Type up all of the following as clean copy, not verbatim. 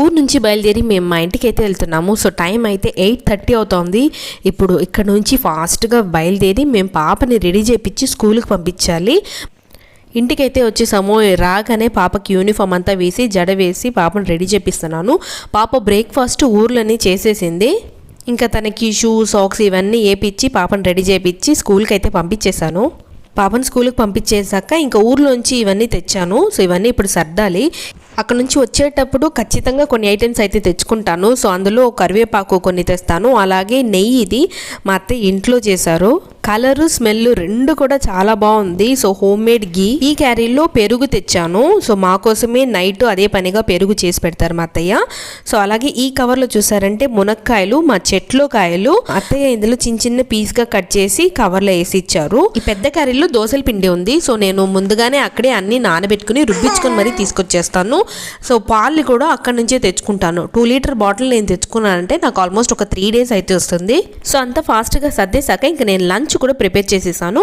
ఊరు నుంచి బయలుదేరి మేము మా ఇంటికి అయితే వెళ్తున్నాము. సో టైం అయితే 8:30 అవుతోంది. ఇప్పుడు ఇక్కడ నుంచి ఫాస్ట్గా బయలుదేరి మేము పాపని రెడీ చేయించి స్కూల్కి పంపించాలి. ఇంటికైతే వచ్చేసాము. రాగానే పాపకి యూనిఫామ్ అంతా వేసి జడ వేసి పాపను రెడీ చేపిస్తున్నాను. పాప బ్రేక్ఫాస్ట్ ఊర్లోనే చేసేసింది. ఇంకా తనకి షూ సాక్స్ ఇవన్నీ వేపించి పాపను రెడీ చేయించి స్కూల్కి అయితే పంపించేశాను. పాపను స్కూల్కి పంపించేశాక ఇంకా ఊర్లోంచి ఇవన్నీ తెచ్చాను. సో ఇవన్నీ ఇప్పుడు సర్దాలి. అక్కడ నుంచి వచ్చేటప్పుడు ఖచ్చితంగా కొన్ని ఐటమ్స్ అయితే తెచ్చుకుంటాను. సో అందులో కరివేపాకు కొన్ని తెస్తాను. అలాగే నెయ్యి, ఇది మా అత్తయ్య ఇంట్లో చేశారు. కలరు స్మెల్ రెండు కూడా చాలా బాగుంది. సో హోమ్ మేడ్ గీ. ఈ క్యారీలో పెరుగు తెచ్చాను. సో మా కోసమే నైట్ అదే పనిగా పెరుగు చేసి పెడతారు మా అత్తయ్య. సో అలాగే ఈ కవర్లో చూసారంటే మునక్కాయలు, మా చెట్లో కాయలు. అత్తయ్య ఇందులో చిన్న చిన్న పీస్గా కట్ చేసి కవర్లో వేసి ఇచ్చారు. ఈ పెద్ద క్యారీలో దోసల పిండి ఉంది. సో నేను ముందుగానే అక్కడే అన్ని నానబెట్టుకుని రుబ్బించుకొని మరీ తీసుకొచ్చేస్తాను. సో పాలు కూడా అక్కడి నుంచే తెచ్చుకుంటాను. 2 లీటర్ బాటిల్ నేను తెచ్చుకున్నానంటే నాకు ఆల్మోస్ట్ ఒక 3 days అయితే వస్తుంది. సో అంత ఫాస్ట్గా సర్దేశాక ఇంకా నేను లంచ్ కూడా ప్రిపేర్ చేసేసాను.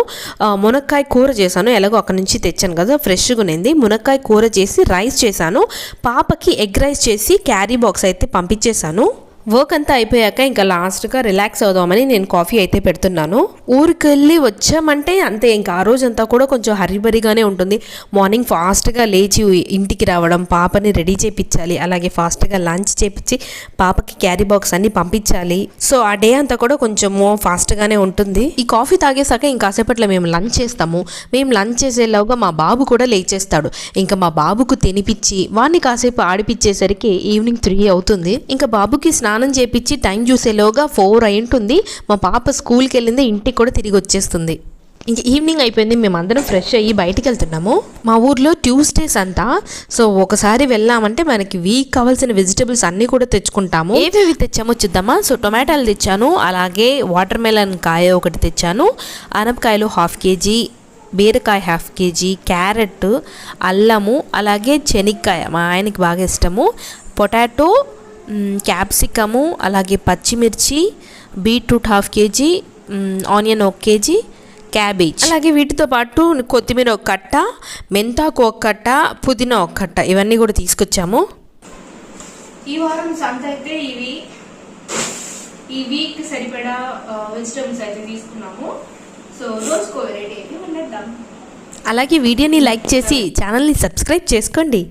మునక్కాయ కూర చేశాను. ఎలాగో అక్కడ నుంచి తెచ్చాను కదా, ఫ్రెష్గా ఉంది. మునక్కాయ కూర చేసి రైస్ చేశాను. పాపకి ఎగ్ రైస్ చేసి క్యారీ బాక్స్ అయితే పంపించేశాను. వర్క్ అంతా అయిపోయాక ఇంకా లాస్ట్గా రిలాక్స్ అవుదామని నేను కాఫీ అయితే పెడుతున్నాను. ఊరికి వెళ్ళి వచ్చామంటే అంతే, ఇంకా ఆ రోజంతా కూడా కొంచెం హరిబరిగానే ఉంటుంది. మార్నింగ్ ఫాస్ట్గా లేచి ఇంటికి రావడం, పాపని రెడీ చేయించాలి, అలాగే ఫాస్ట్గా లంచ్ చేపించి పాపకి క్యారీ బాక్స్ అన్ని పంపించాలి. సో ఆ డే అంతా కూడా కొంచెం ఫాస్ట్గానే ఉంటుంది. ఈ కాఫీ తాగేసాక ఇంకాసేపట్లో మేము లంచ్ చేస్తాము. మేము లంచ్ చేసేలాగా మా బాబు కూడా లేచేస్తాడు. ఇంకా మా బాబుకు తినిపించి వాడిని కాసేపు ఆడిపించేసరికి ఈవినింగ్ 3 అవుతుంది. ఇంకా బాబుకి స్నానం చేపించి టైం చూసేలోగా 4 అయి ఉంటుంది. మా పాప స్కూల్కి వెళ్ళింది, ఇంటికి కూడా తిరిగి వచ్చేస్తుంది. ఇంక ఈవినింగ్ అయిపోయింది. మేము అందరం ఫ్రెష్ అయ్యి బయటికి వెళ్తున్నాము. మా ఊర్లో ట్యూస్డేస్ అంట. సో ఒకసారి వెళ్ళామంటే మనకి వీక్ కావాల్సిన వెజిటబుల్స్ అన్నీ కూడా తెచ్చుకుంటాము. ఏవేవి తెచ్చామో చూద్దామా. సో టొమాటోలు తెచ్చాను, అలాగే వాటర్ మెలన్ కాయ ఒకటి తెచ్చాను, అనపకాయలు 1/2 kg, బీరకాయ 1/2 kg, క్యారెట్, అల్లము, అలాగే శనక్కాయ మా ఆయనకి బాగా ఇష్టము, పొటాటో, క్యాప్సికము, అలాగే పచ్చిమిర్చి, beetroot 1/2 kg, onion 1 kg, cabbage, అలాగే వీటితో పాటు కొత్తిమీర 1 కట్ట, మెంతాకు 1 కట్ట, పుదీనా 1 కట్ట, ఇవన్నీ కూడా తీసుకొచ్చాము. ఈ వారం సంత అయితే ఈ వీక్ సరిపడా వెజిటబుల్స్ అయితే తీసుకున్నాము. సో రోజుకో వెరైటీ అయితే వండేద్దాం. అలాగే వీడియోని లైక్ చేసి ఛానల్ని సబ్స్క్రైబ్ చేసుకోండి.